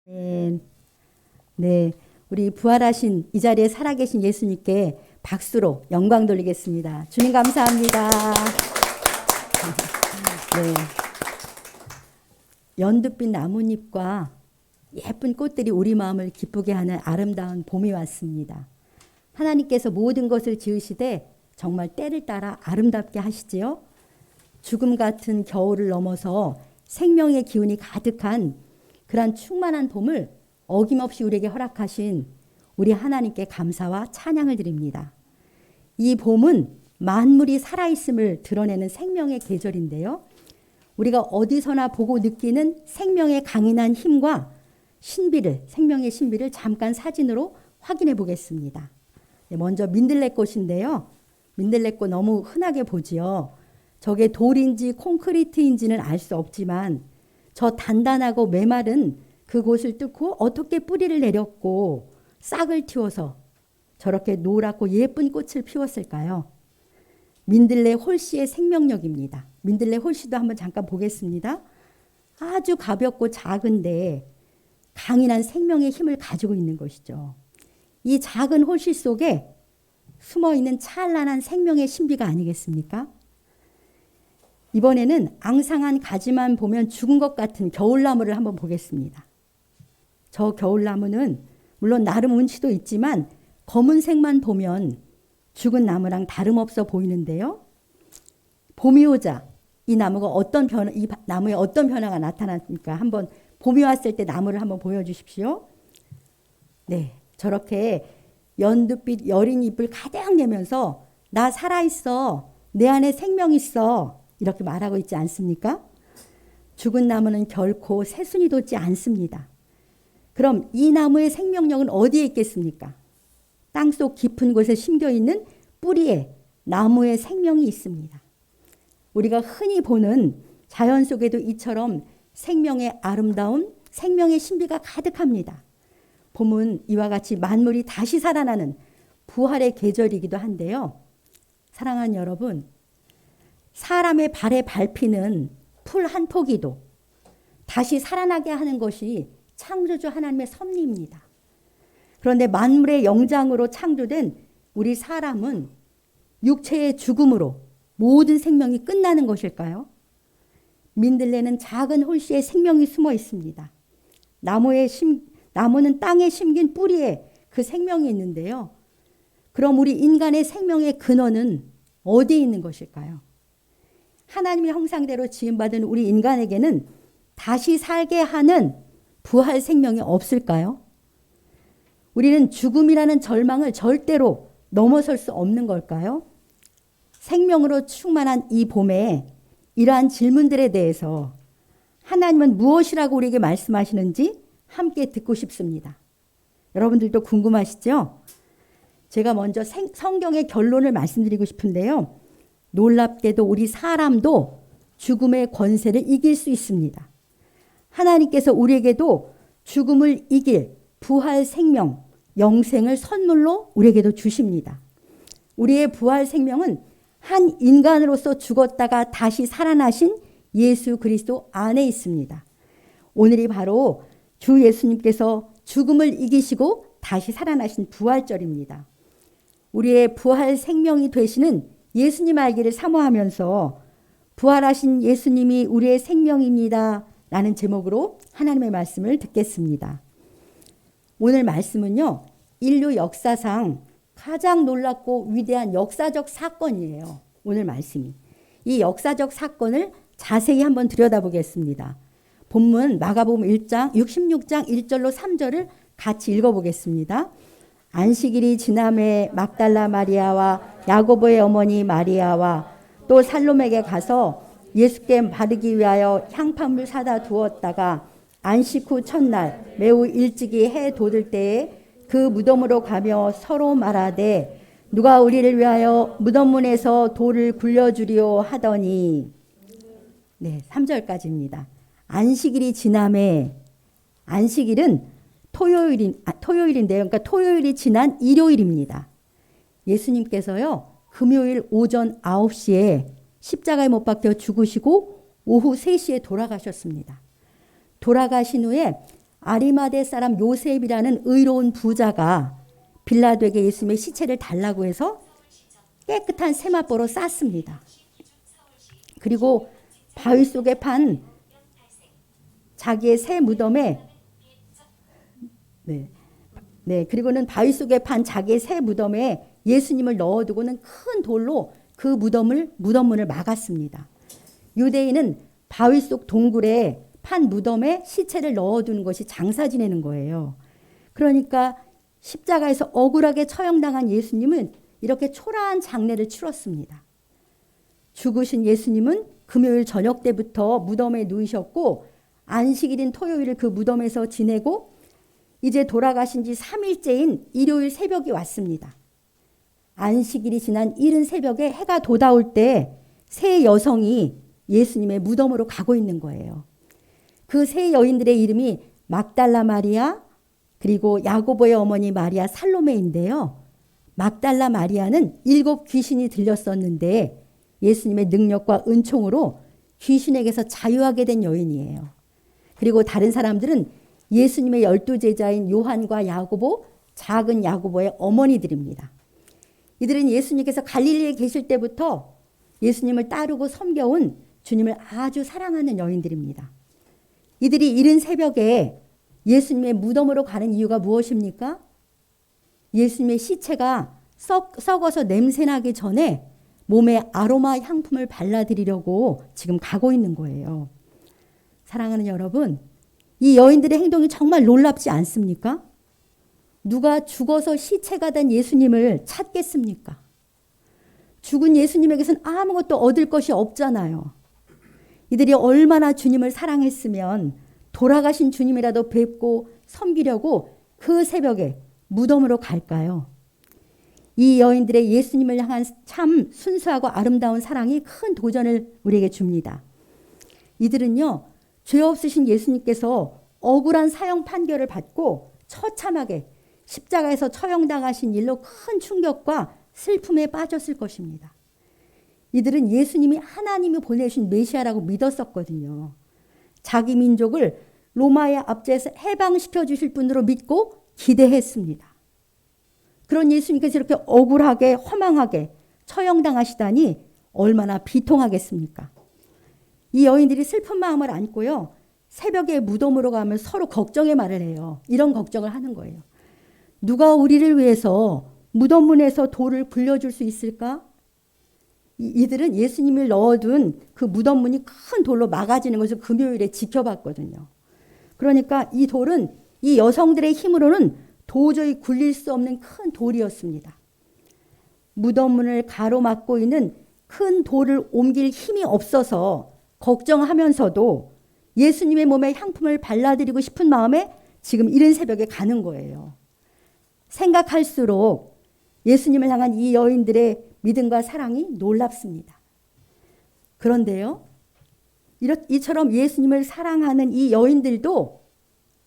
네, 네, 우리 부활하신 이 자리에 살아계신 예수님께 박수로 영광 돌리겠습니다. 주님 감사합니다. 네, 연두빛 나뭇잎과 예쁜 꽃들이 우리 마음을 기쁘게 하는 아름다운 봄이 왔습니다. 하나님께서 모든 것을 지으시되 정말 때를 따라 아름답게 하시지요. 죽음 같은 겨울을 넘어서 생명의 기운이 가득한 그러한 충만한 봄을 어김없이 우리에게 허락하신 우리 하나님께 감사와 찬양을 드립니다. 이 봄은 만물이 살아있음을 드러내는 생명의 계절인데요. 우리가 어디서나 보고 느끼는 생명의 강인한 힘과 신비를, 생명의 신비를 잠깐 사진으로 확인해 보겠습니다. 먼저 민들레꽃인데요. 민들레꽃 너무 흔하게 보지요. 저게 돌인지 콘크리트인지는 알 수 없지만 저 단단하고 메마른 그곳을 뚫고 어떻게 뿌리를 내렸고 싹을 틔워서 저렇게 노랗고 예쁜 꽃을 피웠을까요? 민들레 홀씨의 생명력입니다. 민들레 홀씨도 한번 잠깐 보겠습니다. 아주 가볍고 작은데 강인한 생명의 힘을 가지고 있는 것이죠. 이 작은 홀씨 속에 숨어있는 찬란한 생명의 신비가 아니겠습니까? 이번에는 앙상한 가지만 보면 죽은 것 같은 겨울나무를 한번 보겠습니다. 저 겨울나무는 물론 나름 운치도 있지만 검은색만 보면 죽은 나무랑 다름없어 보이는데요. 봄이 오자 이 나무에 어떤 변화가 나타납니까? 한번 봄이 왔을 때 나무를 한번 보여주십시오. 네, 저렇게 연두빛 여린 잎을 가득 내면서 나 살아있어, 내 안에 생명 있어 이렇게 말하고 있지 않습니까? 죽은 나무는 결코 새순이 돋지 않습니다. 그럼 이 나무의 생명력은 어디에 있겠습니까? 땅속 깊은 곳에 심겨있는 뿌리에 나무의 생명이 있습니다. 우리가 흔히 보는 자연 속에도 이처럼 생명의 아름다운 생명의 신비가 가득합니다. 봄은 이와 같이 만물이 다시 살아나는 부활의 계절이기도 한데요. 사랑하는 여러분, 사람의 발에 밟히는 풀 한 포기도 다시 살아나게 하는 것이 창조주 하나님의 섭리입니다. 그런데 만물의 영장으로 창조된 우리 사람은 육체의 죽음으로 모든 생명이 끝나는 것일까요? 민들레는 작은 홀씨에 생명이 숨어 있습니다. 나무는 땅에 심긴 뿌리에 그 생명이 있는데요. 그럼 우리 인간의 생명의 근원은 어디에 있는 것일까요? 하나님의 형상대로 지음받은 우리 인간에게는 다시 살게 하는 부활 생명이 없을까요? 우리는 죽음이라는 절망을 절대로 넘어설 수 없는 걸까요? 생명으로 충만한 이 봄에 이러한 질문들에 대해서 하나님은 무엇이라고 우리에게 말씀하시는지 함께 듣고 싶습니다. 여러분들도 궁금하시죠? 제가 먼저 성경의 결론을 말씀드리고 싶은데요. 놀랍게도 우리 사람도 죽음의 권세를 이길 수 있습니다. 하나님께서 우리에게도 죽음을 이길 부활 생명, 영생을 선물로 우리에게도 주십니다. 우리의 부활 생명은 한 인간으로서 죽었다가 다시 살아나신 예수 그리스도 안에 있습니다. 오늘이 바로 주 예수님께서 죽음을 이기시고 다시 살아나신 부활절입니다. 우리의 부활 생명이 되시는 예수님 알기를 사모하면서 부활하신 예수님이 우리의 생명입니다 라는 제목으로 하나님의 말씀을 듣겠습니다. 오늘 말씀은요, 인류 역사상 가장 놀랍고 위대한 역사적 사건이에요. 오늘 말씀이. 이 역사적 사건을 자세히 한번 들여다보겠습니다. 본문 마가복음 1장 66장 1절로 3절을 같이 읽어보겠습니다. 안식일이 지남에 막달라 마리아와 야고보의 어머니 마리아와 또 살로메에게 가서 예수께 바르기 위하여 향품을 사다 두었다가 안식 후 첫날 매우 일찍이 해 돋을 때에 그 무덤으로 가며 서로 말하되 누가 우리를 위하여 무덤 문에서 돌을 굴려주리오 하더니, 네, 3절까지입니다. 안식일이 지남에, 안식일은 토요일인데요. 그러니까 토요일이 지난 일요일입니다. 예수님께서요, 금요일 오전 9시에 십자가에 못 박혀 죽으시고 오후 3시에 돌아가셨습니다. 돌아가신 후에 아리마대 사람 요셉이라는 의로운 부자가 빌라도에게 예수님의 시체를 달라고 해서 깨끗한 세마포로 쌌습니다. 그리고 바위 속에 판 자기의 새 무덤에 그리고는 바위 속에 판 자기의 새 무덤에 예수님을 넣어두고는 큰 돌로 그 무덤문을 막았습니다. 유대인은 바위 속 동굴에 판 무덤에 시체를 넣어두는 것이 장사 지내는 거예요. 그러니까 십자가에서 억울하게 처형당한 예수님은 이렇게 초라한 장례를 치렀습니다. 죽으신 예수님은 금요일 저녁 때부터 무덤에 누이셨고 안식일인 토요일을 그 무덤에서 지내고 이제 돌아가신 지 3일째인 일요일 새벽이 왔습니다. 안식일이 지난 이른 새벽에 해가 돋아올 때 세 여성이 예수님의 무덤으로 가고 있는 거예요. 그 세 여인들의 이름이 막달라 마리아, 그리고 야고보의 어머니 마리아 살로메인데요. 막달라 마리아는 7 귀신이 들렸었는데 예수님의 능력과 은총으로 귀신에게서 자유하게 된 여인이에요. 그리고 다른 사람들은 예수님의 12 제자인 요한과 야고보, 작은 야고보의 어머니들입니다. 이들은 예수님께서 갈릴리에 계실 때부터 예수님을 따르고 섬겨온 주님을 아주 사랑하는 여인들입니다. 이들이 이른 새벽에 예수님의 무덤으로 가는 이유가 무엇입니까? 예수님의 시체가 썩어서 냄새나기 전에 몸에 아로마 향품을 발라드리려고 지금 가고 있는 거예요. 사랑하는 여러분, 이 여인들의 행동이 정말 놀랍지 않습니까? 누가 죽어서 시체가 된 예수님을 찾겠습니까? 죽은 예수님에게서는 아무것도 얻을 것이 없잖아요. 이들이 얼마나 주님을 사랑했으면 돌아가신 주님이라도 뵙고 섬기려고 그 새벽에 무덤으로 갈까요? 이 여인들의 예수님을 향한 참 순수하고 아름다운 사랑이 큰 도전을 우리에게 줍니다. 이들은요, 죄 없으신 예수님께서 억울한 사형 판결을 받고 처참하게 십자가에서 처형당하신 일로 큰 충격과 슬픔에 빠졌을 것입니다. 이들은 예수님이 하나님이 보내신 메시아라고 믿었었거든요. 자기 민족을 로마의 압제에서 해방시켜 주실 분으로 믿고 기대했습니다. 그런 예수님께서 이렇게 억울하게 허망하게 처형당하시다니 얼마나 비통하겠습니까? 이 여인들이 슬픈 마음을 안고요. 새벽에 무덤으로 가면 서로 걱정의 말을 해요. 이런 걱정을 하는 거예요. 누가 우리를 위해서 무덤문에서 돌을 굴려줄 수 있을까? 이들은 예수님을 넣어둔 그 무덤문이 큰 돌로 막아지는 것을 금요일에 지켜봤거든요. 그러니까 이 돌은 이 여성들의 힘으로는 도저히 굴릴 수 없는 큰 돌이었습니다. 무덤문을 가로막고 있는 큰 돌을 옮길 힘이 없어서 걱정하면서도 예수님의 몸에 향품을 발라드리고 싶은 마음에 지금 이른 새벽에 가는 거예요. 생각할수록 예수님을 향한 이 여인들의 믿음과 사랑이 놀랍습니다. 그런데요, 이처럼 예수님을 사랑하는 이 여인들도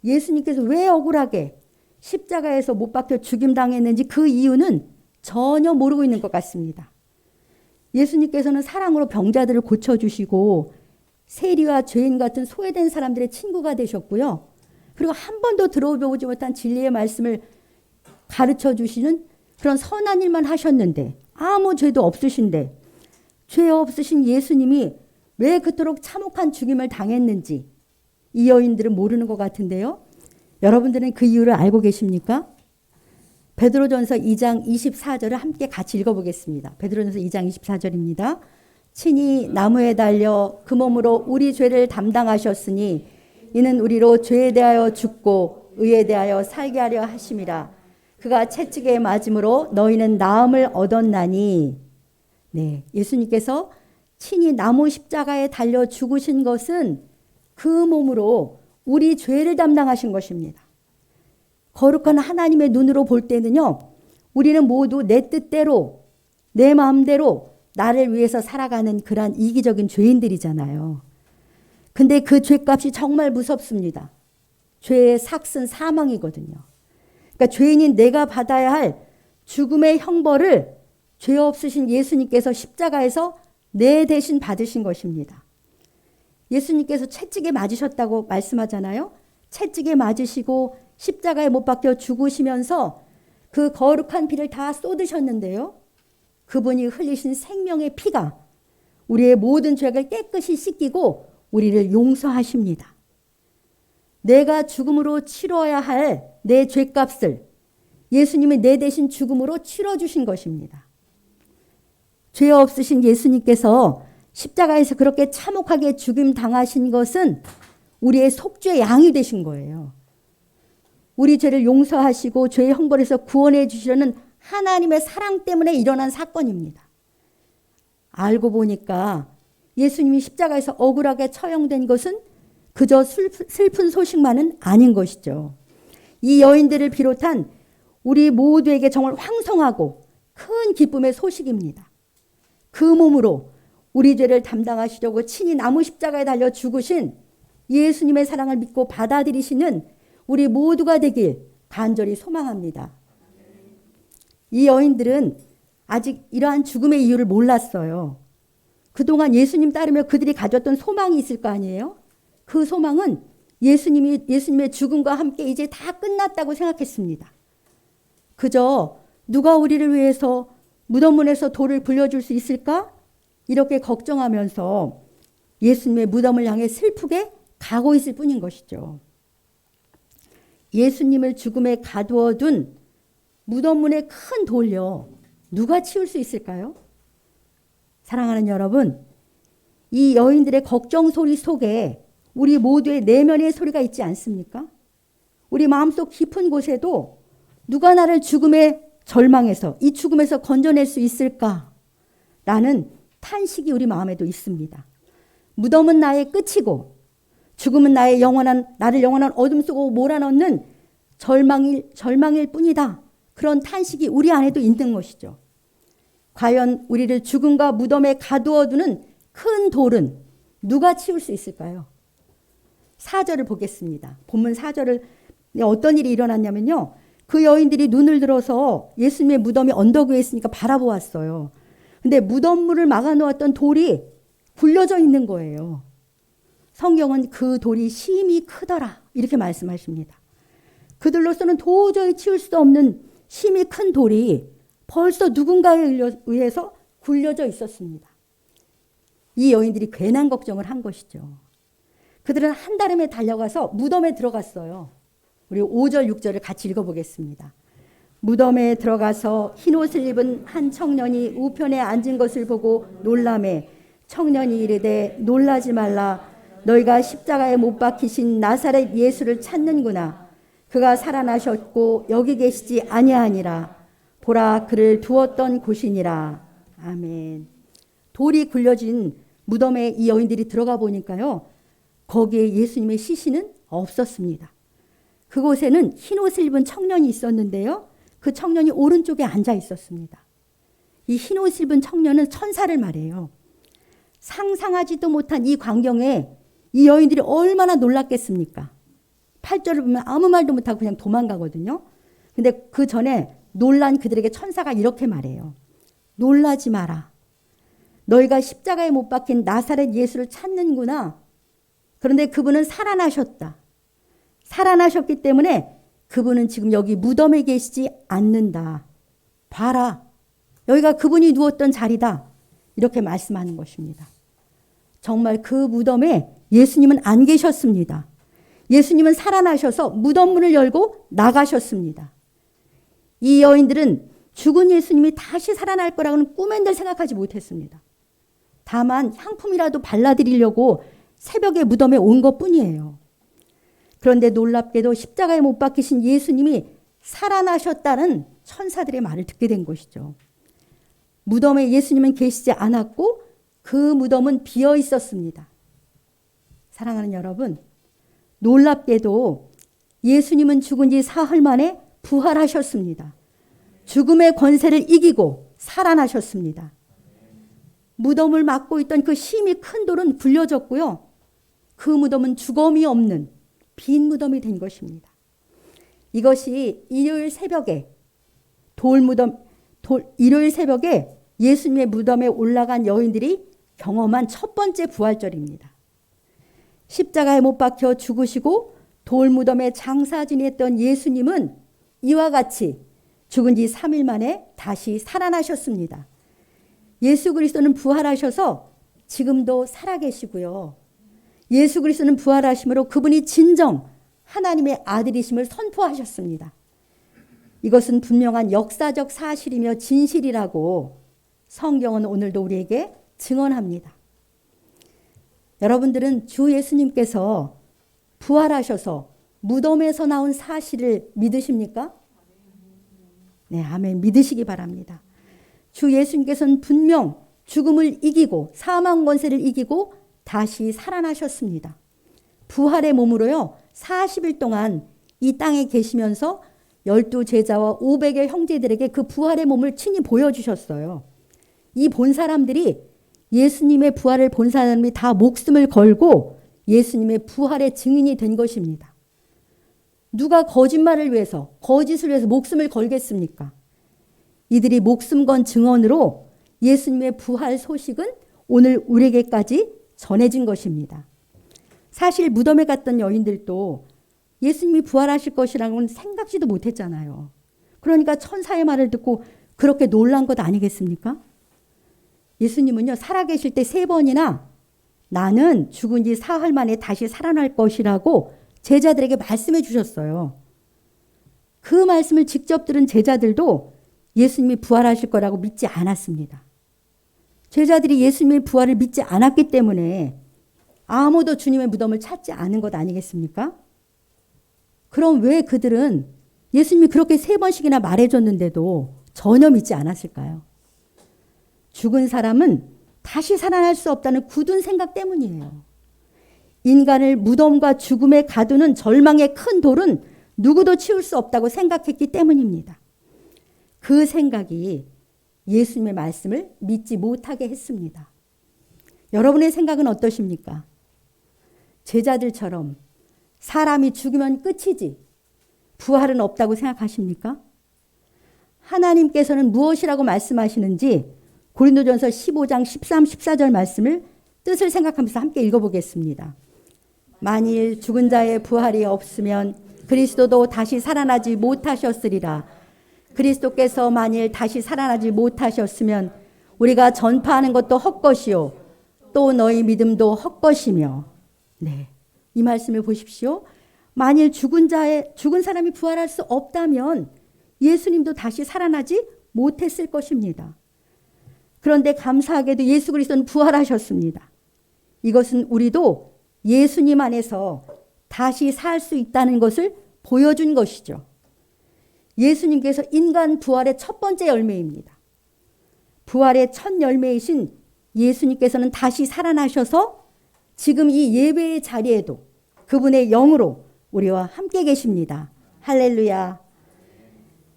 예수님께서 왜 억울하게 십자가에서 못 박혀 죽임당했는지 그 이유는 전혀 모르고 있는 것 같습니다. 예수님께서는 사랑으로 병자들을 고쳐주시고 세리와 죄인 같은 소외된 사람들의 친구가 되셨고요. 그리고 한 번도 들어보지 못한 진리의 말씀을 가르쳐 주시는 그런 선한 일만 하셨는데 아무 죄도 없으신데 죄 없으신 예수님이 왜 그토록 참혹한 죽임을 당했는지 이 여인들은 모르는 것 같은데요. 여러분들은 그 이유를 알고 계십니까? 베드로전서 2장 24절을 함께 같이 읽어보겠습니다. 베드로전서 2장 24절입니다. 친히 나무에 달려 그 몸으로 우리 죄를 담당하셨으니 이는 우리로 죄에 대하여 죽고 의에 대하여 살게 하려 하심이라. 그가 채찍에 맞음으로 너희는 나음을 얻었나니. 네, 예수님께서 친히 나무 십자가에 달려 죽으신 것은 그 몸으로 우리 죄를 담당하신 것입니다. 거룩한 하나님의 눈으로 볼 때는요, 우리는 모두 내 뜻대로 내 마음대로 나를 위해서 살아가는 그러한 이기적인 죄인들이잖아요. 근데 그 죄값이 정말 무섭습니다. 죄의 삭은 사망이거든요. 그러니까 죄인인 내가 받아야 할 죽음의 형벌을 죄 없으신 예수님께서 십자가에서 내 대신 받으신 것입니다. 예수님께서 채찍에 맞으셨다고 말씀하잖아요. 채찍에 맞으시고 십자가에 못 박혀 죽으시면서 그 거룩한 피를 다 쏟으셨는데요. 그분이 흘리신 생명의 피가 우리의 모든 죄를 깨끗이 씻기고 우리를 용서하십니다. 내가 죽음으로 치러야 할 내 죄값을 예수님이 내 대신 죽음으로 치러주신 것입니다. 죄 없으신 예수님께서 십자가에서 그렇게 참혹하게 죽임 당하신 것은 우리의 속죄 양이 되신 거예요. 우리 죄를 용서하시고 죄의 형벌에서 구원해 주시려는 하나님의 사랑 때문에 일어난 사건입니다. 알고 보니까 예수님이 십자가에서 억울하게 처형된 것은 그저 슬픈 소식만은 아닌 것이죠. 이 여인들을 비롯한 우리 모두에게 정말 황송하고 큰 기쁨의 소식입니다. 그 몸으로 우리 죄를 담당하시려고 친히 나무 십자가에 달려 죽으신 예수님의 사랑을 믿고 받아들이시는 우리 모두가 되길 간절히 소망합니다. 이 여인들은 아직 이러한 죽음의 이유를 몰랐어요. 그동안 예수님 따르며 그들이 가졌던 소망이 있을 거 아니에요? 그 소망은 예수님의 죽음과 함께 이제 다 끝났다고 생각했습니다. 그저 누가 우리를 위해서 무덤문에서 돌을 불려줄 수 있을까? 이렇게 걱정하면서 예수님의 무덤을 향해 슬프게 가고 있을 뿐인 것이죠. 예수님을 죽음에 가두어둔 무덤문의 큰 돌려 누가 치울 수 있을까요? 사랑하는 여러분, 이 여인들의 걱정 소리 속에 우리 모두의 내면의 소리가 있지 않습니까? 우리 마음속 깊은 곳에도 누가 나를 죽음의 절망에서, 이 죽음에서 건져낼 수 있을까? 라는 탄식이 우리 마음에도 있습니다. 무덤은 나의 끝이고 죽음은 나를 영원한 어둠 속으로 몰아넣는 절망일 뿐이다. 그런 탄식이 우리 안에도 있는 것이죠. 과연 우리를 죽음과 무덤에 가두어두는 큰 돌은 누가 치울 수 있을까요? 4절을 보겠습니다. 본문 4절을 어떤 일이 일어났냐면요. 그 여인들이 눈을 들어서 예수님의 무덤이 언덕 위에 있으니까 바라보았어요. 근데 무덤문을 막아놓았던 돌이 굴려져 있는 거예요. 성경은 그 돌이 심히 크더라 이렇게 말씀하십니다. 그들로서는 도저히 치울 수 없는 심히 큰 돌이 벌써 누군가에 의해서 굴려져 있었습니다. 이 여인들이 괜한 걱정을 한 것이죠. 그들은 한달음에 달려가서 무덤에 들어갔어요. 우리 5절, 6절을 같이 읽어보겠습니다. 무덤에 들어가서 흰옷을 입은 한 청년이 우편에 앉은 것을 보고 놀라매 청년이 이르되 놀라지 말라. 너희가 십자가에 못 박히신 나사렛 예수를 찾는구나. 그가 살아나셨고 여기 계시지 아니하니라. 보라 그를 두었던 곳이니라. 아멘. 돌이 굴려진 무덤에 이 여인들이 들어가 보니까요. 거기에 예수님의 시신은 없었습니다. 그곳에는 흰옷을 입은 청년이 있었는데요. 그 청년이 오른쪽에 앉아 있었습니다. 이 흰옷을 입은 청년은 천사를 말해요. 상상하지도 못한 이 광경에 이 여인들이 얼마나 놀랐겠습니까? 8절을 보면 아무 말도 못하고 그냥 도망가거든요. 근데 그 전에 놀란 그들에게 천사가 이렇게 말해요. 놀라지 마라. 너희가 십자가에 못 박힌 나사렛 예수를 찾는구나. 그런데 그분은 살아나셨다. 살아나셨기 때문에 그분은 지금 여기 무덤에 계시지 않는다. 봐라. 여기가 그분이 누웠던 자리다. 이렇게 말씀하는 것입니다. 정말 그 무덤에 예수님은 안 계셨습니다. 예수님은 살아나셔서 무덤 문을 열고 나가셨습니다. 이 여인들은 죽은 예수님이 다시 살아날 거라고는 꿈엔들 생각하지 못했습니다. 다만 향품이라도 발라드리려고 새벽에 무덤에 온 것뿐이에요. 그런데 놀랍게도 십자가에 못 박히신 예수님이 살아나셨다는 천사들의 말을 듣게 된 것이죠. 무덤에 예수님은 계시지 않았고 그 무덤은 비어 있었습니다. 사랑하는 여러분, 놀랍게도 예수님은 죽은 지 사흘 만에 부활하셨습니다. 죽음의 권세를 이기고 살아나셨습니다. 무덤을 막고 있던 그 심히 큰 돌은 굴려졌고요. 그 무덤은 주검이 없는 빈 무덤이 된 것입니다. 이것이 일요일 새벽에 일요일 새벽에 예수님의 무덤에 올라간 여인들이 경험한 첫 번째 부활절입니다. 십자가에 못 박혀 죽으시고 돌무덤에 장사 지냈던 예수님은 이와 같이 죽은 지 3일 만에 다시 살아나셨습니다. 예수 그리스도는 부활하셔서 지금도 살아계시고요. 예수 그리스도는 부활하심으로 그분이 진정 하나님의 아들이심을 선포하셨습니다. 이것은 분명한 역사적 사실이며 진실이라고 성경은 오늘도 우리에게 증언합니다. 여러분들은 주 예수님께서 부활하셔서 무덤에서 나온 사실을 믿으십니까? 네, 아멘. 믿으시기 바랍니다. 주 예수님께서는 분명 죽음을 이기고 사망 권세를 이기고 다시 살아나셨습니다. 부활의 몸으로요 40일 동안 이 땅에 계시면서 12제자와 500의 형제들에게 그 부활의 몸을 친히 보여주셨어요. 이 본 사람들이 예수님의 부활을 본 사람이 다 목숨을 걸고 예수님의 부활의 증인이 된 것입니다. 누가 거짓말을 위해서 거짓을 위해서 목숨을 걸겠습니까? 이들이 목숨 건 증언으로 예수님의 부활 소식은 오늘 우리에게까지 전해진 것입니다. 사실 무덤에 갔던 여인들도 예수님이 부활하실 것이라고는 생각지도 못했잖아요. 그러니까 천사의 말을 듣고 그렇게 놀란 것 아니겠습니까? 예수님은요 살아계실 때 3번이나 나는 죽은 지 사흘 만에 다시 살아날 것이라고 제자들에게 말씀해 주셨어요. 그 말씀을 직접 들은 제자들도 예수님이 부활하실 거라고 믿지 않았습니다. 제자들이 예수님의 부활을 믿지 않았기 때문에 아무도 주님의 무덤을 찾지 않은 것 아니겠습니까? 그럼 왜 그들은 예수님이 그렇게 3번씩이나 말해줬는데도 전혀 믿지 않았을까요? 죽은 사람은 다시 살아날 수 없다는 굳은 생각 때문이에요. 인간을 무덤과 죽음에 가두는 절망의 큰 돌은 누구도 치울 수 없다고 생각했기 때문입니다. 그 생각이 예수님의 말씀을 믿지 못하게 했습니다. 여러분의 생각은 어떠십니까? 제자들처럼 사람이 죽으면 끝이지 부활은 없다고 생각하십니까? 하나님께서는 무엇이라고 말씀하시는지 고린도전서 15장 13, 14절 말씀을 뜻을 생각하면서 함께 읽어보겠습니다. 만일 죽은 자의 부활이 없으면 그리스도도 다시 살아나지 못하셨으리라. 그리스도께서 만일 다시 살아나지 못하셨으면 우리가 전파하는 것도 헛것이요 또 너희 믿음도 헛것이며. 네, 이 말씀을 보십시오. 만일 죽은 사람이 부활할 수 없다면 예수님도 다시 살아나지 못했을 것입니다. 그런데 감사하게도 예수 그리스도는 부활하셨습니다. 이것은 우리도 예수님 안에서 다시 살 수 있다는 것을 보여준 것이죠. 예수님께서 인간 부활의 첫 번째 열매입니다. 부활의 첫 열매이신 예수님께서는 다시 살아나셔서 지금 이 예배의 자리에도 그분의 영으로 우리와 함께 계십니다. 할렐루야.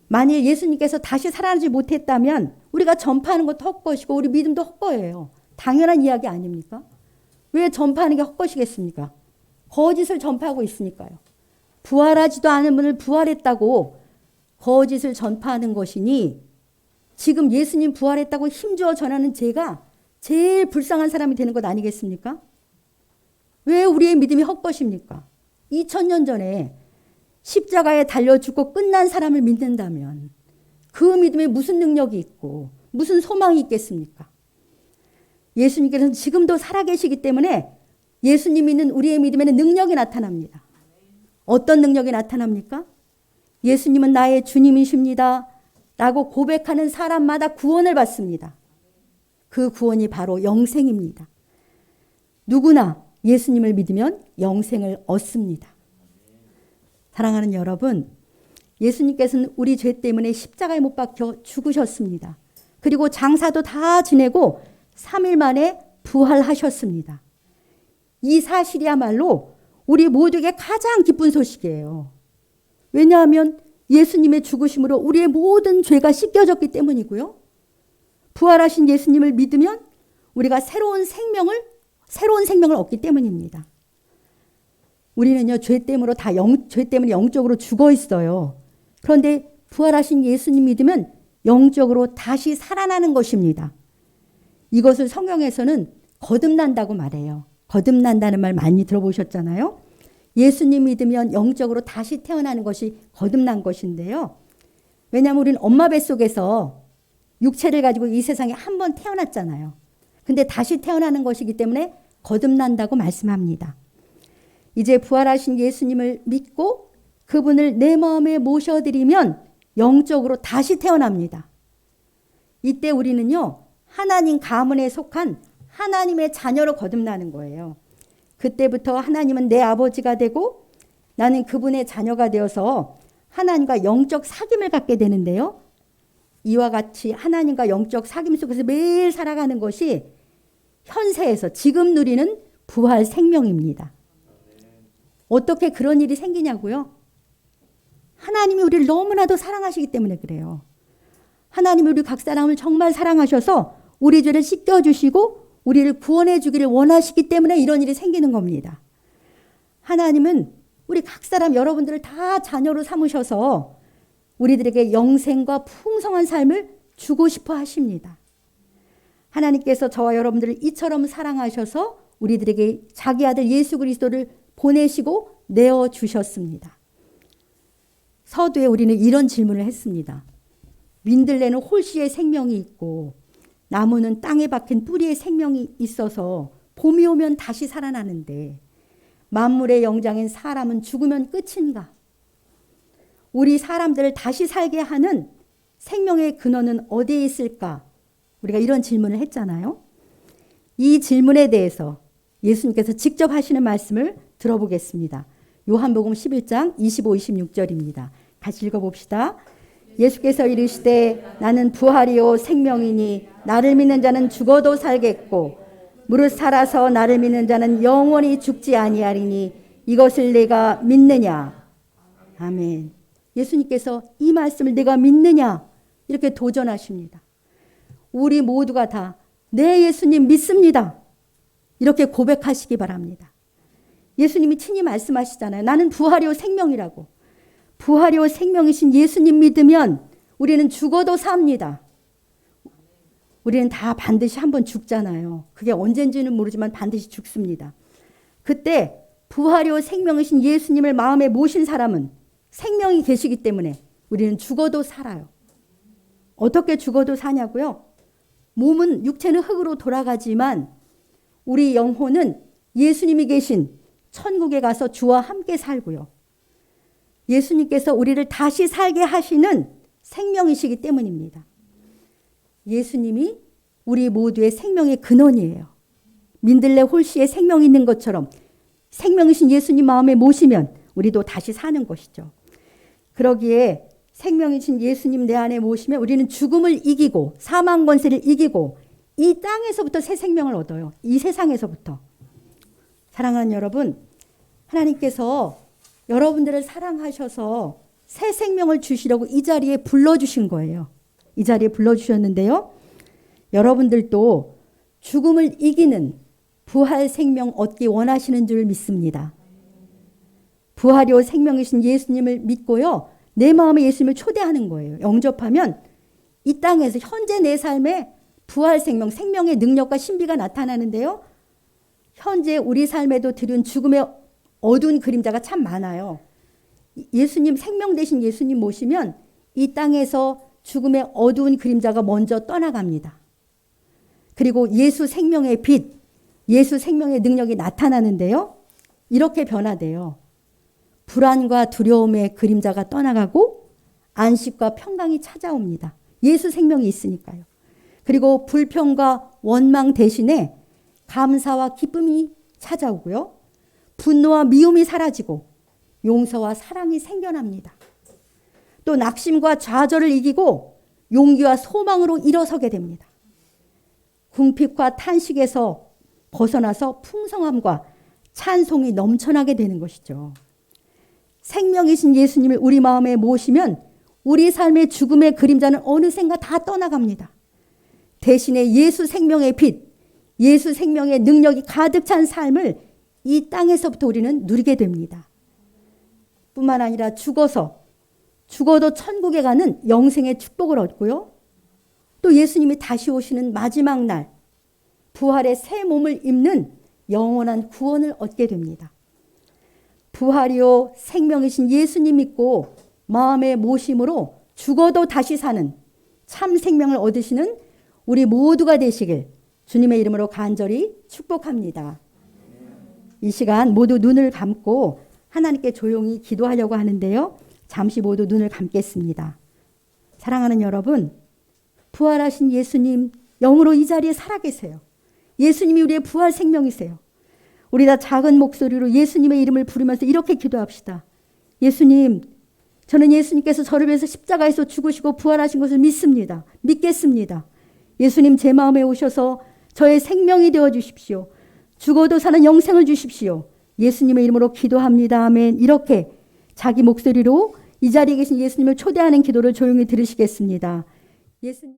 만일 예수님께서 다시 살아나지 못했다면 우리가 전파하는 것도 헛것이고 우리 믿음도 헛거예요. 당연한 이야기 아닙니까? 왜 전파하는 게 헛것이겠습니까? 거짓을 전파하고 있으니까요. 부활하지도 않은 분을 부활했다고 거짓을 전파하는 것이니 지금 예수님 부활했다고 힘주어 전하는 제가 제일 불쌍한 사람이 되는 것 아니겠습니까? 왜 우리의 믿음이 헛것입니까? 2000년 전에 십자가에 달려 죽고 끝난 사람을 믿는다면 그 믿음에 무슨 능력이 있고 무슨 소망이 있겠습니까? 예수님께서는 지금도 살아계시기 때문에 예수님 믿는 우리의 믿음에는 능력이 나타납니다. 어떤 능력이 나타납니까? 예수님은 나의 주님이십니다 라고 고백하는 사람마다 구원을 받습니다. 그 구원이 바로 영생입니다. 누구나 예수님을 믿으면 영생을 얻습니다. 사랑하는 여러분, 예수님께서는 우리 죄 때문에 십자가에 못 박혀 죽으셨습니다. 그리고 장사도 다 지내고 3일 만에 부활하셨습니다. 이 사실이야말로 우리 모두에게 가장 기쁜 소식이에요. 왜냐하면 예수님의 죽으심으로 우리의 모든 죄가 씻겨졌기 때문이고요. 부활하신 예수님을 믿으면 우리가 새로운 생명을 얻기 때문입니다. 우리는요, 죄 때문에 영적으로 죽어 있어요. 그런데 부활하신 예수님 믿으면 영적으로 다시 살아나는 것입니다. 이것을 성경에서는 거듭난다고 말해요. 거듭난다는 말 많이 들어보셨잖아요. 예수님 믿으면 영적으로 다시 태어나는 것이 거듭난 것인데요. 왜냐하면 우리는 엄마 뱃속에서 육체를 가지고 이 세상에 한 번 태어났잖아요. 근데 다시 태어나는 것이기 때문에 거듭난다고 말씀합니다. 이제 부활하신 예수님을 믿고 그분을 내 마음에 모셔드리면 영적으로 다시 태어납니다. 이때 우리는요, 하나님 가문에 속한 하나님의 자녀로 거듭나는 거예요. 그때부터 하나님은 내 아버지가 되고 나는 그분의 자녀가 되어서 하나님과 영적 사귐을 갖게 되는데요. 이와 같이 하나님과 영적 사귐 속에서 매일 살아가는 것이 현세에서 지금 누리는 부활 생명입니다. 어떻게 그런 일이 생기냐고요? 하나님이 우리를 너무나도 사랑하시기 때문에 그래요. 하나님이 우리 각 사람을 정말 사랑하셔서 우리 죄를 씻겨주시고 우리를 구원해 주기를 원하시기 때문에 이런 일이 생기는 겁니다. 하나님은 우리 각 사람 여러분들을 다 자녀로 삼으셔서 우리들에게 영생과 풍성한 삶을 주고 싶어 하십니다. 하나님께서 저와 여러분들을 이처럼 사랑하셔서 우리들에게 자기 아들 예수 그리스도를 보내시고 내어주셨습니다. 서두에 우리는 이런 질문을 했습니다. 민들레는 홀씨의 생명이 있고 나무는 땅에 박힌 뿌리의 생명이 있어서 봄이 오면 다시 살아나는데 만물의 영장인 사람은 죽으면 끝인가? 우리 사람들을 다시 살게 하는 생명의 근원은 어디에 있을까? 우리가 이런 질문을 했잖아요. 이 질문에 대해서 예수님께서 직접 하시는 말씀을 들어보겠습니다. 요한복음 11장 25, 26절입니다. 같이 읽어봅시다. 예수께서 이르시되 나는 부활이요 생명이니 나를 믿는 자는 죽어도 살겠고 무릇 살아서 나를 믿는 자는 영원히 죽지 아니하리니 이것을 내가 믿느냐. 아멘. 예수님께서 이 말씀을 내가 믿느냐 이렇게 도전하십니다. 우리 모두가 다 네 예수님 믿습니다. 이렇게 고백하시기 바랍니다. 예수님이 친히 말씀하시잖아요. 나는 부활이요 생명이라고. 부활이요 생명이신 예수님 믿으면 우리는 죽어도 삽니다. 우리는 다 반드시 한번 죽잖아요. 그게 언젠지는 모르지만 반드시 죽습니다. 그때 부활이요 생명이신 예수님을 마음에 모신 사람은 생명이 계시기 때문에 우리는 죽어도 살아요. 어떻게 죽어도 사냐고요? 몸은 육체는 흙으로 돌아가지만 우리 영혼은 예수님이 계신 천국에 가서 주와 함께 살고요. 예수님께서 우리를 다시 살게 하시는 생명이시기 때문입니다. 예수님이 우리 모두의 생명의 근원이에요. 민들레 홀씨에 생명이 있는 것처럼 생명이신 예수님 마음에 모시면 우리도 다시 사는 것이죠. 그러기에 생명이신 예수님 내 안에 모시면 우리는 죽음을 이기고 사망 권세를 이기고 이 땅에서부터 새 생명을 얻어요. 이 세상에서부터. 사랑하는 여러분, 하나님께서 여러분들을 사랑하셔서 새 생명을 주시려고 이 자리에 불러주신 거예요. 이 자리에 불러주셨는데요. 여러분들도 죽음을 이기는 부활 생명 얻기 원하시는 줄 믿습니다. 부활이요 생명이신 예수님을 믿고요. 내 마음에 예수님을 초대하는 거예요. 영접하면 이 땅에서 현재 내 삶에 부활 생명, 생명의 능력과 신비가 나타나는데요. 현재 우리 삶에도 들은 죽음의 어두운 그림자가 참 많아요. 예수님, 생명 되신 예수님 모시면 이 땅에서 죽음의 어두운 그림자가 먼저 떠나갑니다. 그리고 예수 생명의 빛, 예수 생명의 능력이 나타나는데요. 이렇게 변화돼요. 불안과 두려움의 그림자가 떠나가고 안식과 평강이 찾아옵니다. 예수 생명이 있으니까요. 그리고 불평과 원망 대신에 감사와 기쁨이 찾아오고요. 분노와 미움이 사라지고 용서와 사랑이 생겨납니다. 또 낙심과 좌절을 이기고 용기와 소망으로 일어서게 됩니다. 궁핍과 탄식에서 벗어나서 풍성함과 찬송이 넘쳐나게 되는 것이죠. 생명이신 예수님을 우리 마음에 모시면 우리 삶의 죽음의 그림자는 어느샌가 다 떠나갑니다. 대신에 예수 생명의 빛, 예수 생명의 능력이 가득 찬 삶을 이 땅에서부터 우리는 누리게 됩니다. 뿐만 아니라 죽어도 천국에 가는 영생의 축복을 얻고요. 또 예수님이 다시 오시는 마지막 날 부활의 새 몸을 입는 영원한 구원을 얻게 됩니다. 부활이요 생명이신 예수님 믿고 마음에 모심으로 죽어도 다시 사는 참 생명을 얻으시는 우리 모두가 되시길 주님의 이름으로 간절히 축복합니다. 이 시간 모두 눈을 감고 하나님께 조용히 기도하려고 하는데요. 잠시 모두 눈을 감겠습니다. 사랑하는 여러분, 부활하신 예수님 영으로 이 자리에 살아계세요. 예수님이 우리의 부활 생명이세요. 우리 다 작은 목소리로 예수님의 이름을 부르면서 이렇게 기도합시다. 예수님, 저는 예수님께서 저를 위해서 십자가에서 죽으시고 부활하신 것을 믿습니다. 믿겠습니다. 예수님 제 마음에 오셔서 저의 생명이 되어 주십시오. 죽어도 사는 영생을 주십시오. 예수님의 이름으로 기도합니다. 아멘. 이렇게 자기 목소리로 이 자리에 계신 예수님을 초대하는 기도를 조용히 들으시겠습니다. 예수님.